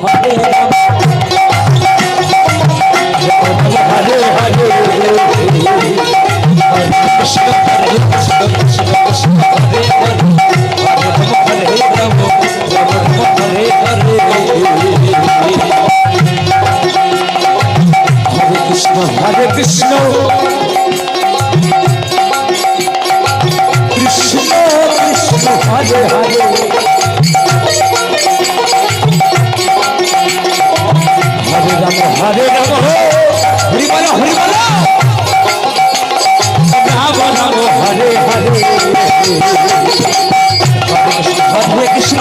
হরে রাম হরে হরে কৃষ্ণ হরে কৃষ্ণ কৃষ্ণ কৃষ্ণ হরে হরে হরে রাম হরে হরে হরে কৃষ্ণ কৃষ্ণ কৃষ্ণ হরে হরে হরে রাম হরে রাম হরি বল রাম রাম হরে হরে হরে কৃষ্ণ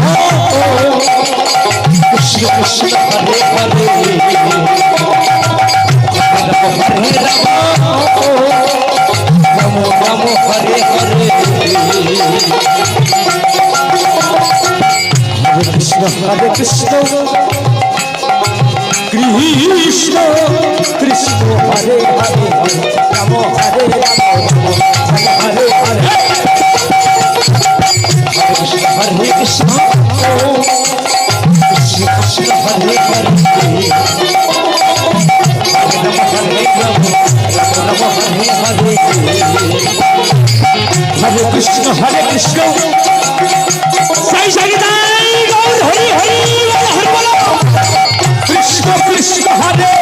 কৃষ্ণ কৃষ্ণ হরে হরে হরে রাম রাম হরে হরে হরে কৃষ্ণ কৃষ্ণ কৃষ্ণ কৃষ্ণ হরে হরে রাম হরে রাম হরে হরে হরে কৃষ্ণ কৃষ্ণ কৃষ্ণ কৃষ্ণ হরে হরে हरे कृष्ण साई साई गौर हरि हरि हर बोलो कृष्ण कृष्ण हरे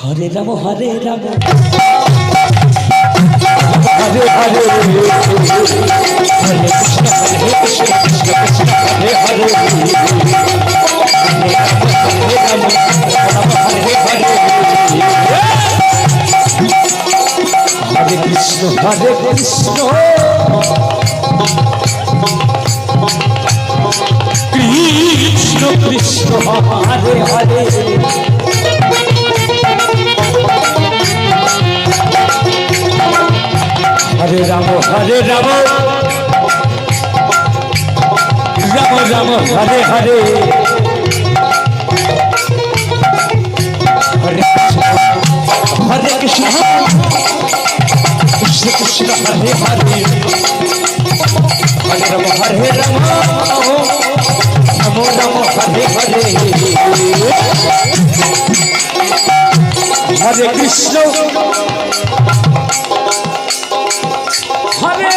हरे राम हरे राम हरे हरे हरे कृष्ण कृष्ण कृष्ण हरे हरे राम हरे हरे हरे कृष्ण कृष्ण कृष्ण हरे हरे हरे राम राम राम हरे हरे हरे कृष्ण कृष्ण कृष्ण हरे हरे हरे राम नमो नमो हरे हरे हरे कृष्ण हरे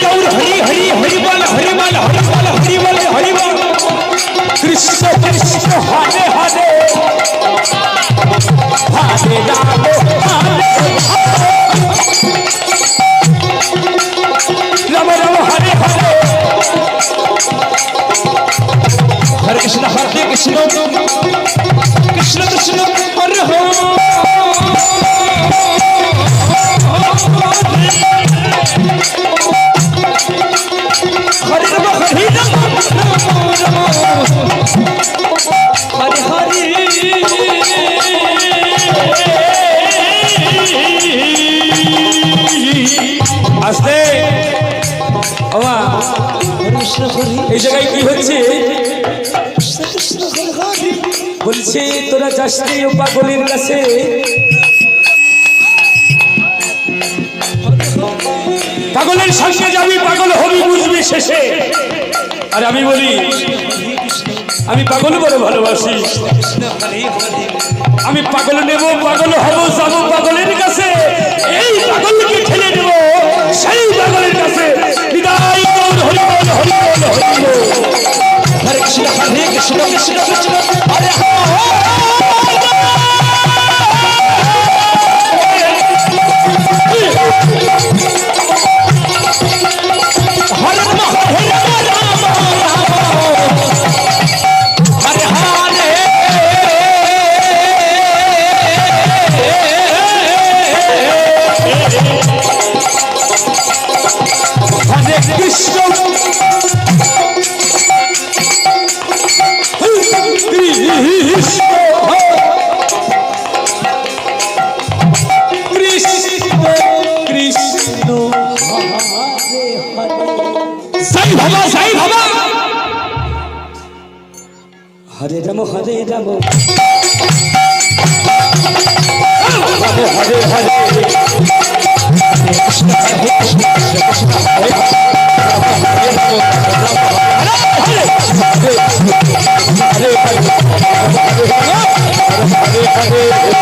गौर हरि हरि हरि बोल हरि बोल हरि बोल हरि बोल हरि बोल আসতে বাবা এই জায়গায় কি হচ্ছে বলছি তোরা যাসনি ও পাগলের কাছে পাগলের সঙ্গে যাবি পাগল হবি বুঝবি শেষে আর আমি বলি আমি পাগল বড় ভালোবাসি আমি পাগল নেব পাগল হব যাব পাগলের কাছে এই পাগলকে ঠেলে নেব সেই পাগলের কাছে বিদায় গৌর হরি বল হরি বল হরি বল হরে কৃষ্ণ কৃষ্ণ কৃষ্ণ হরে हरे राम हरे राम हरे हरे हरे कृष्ण हरे कृष्ण कृष्ण हरे हरे हरे हरे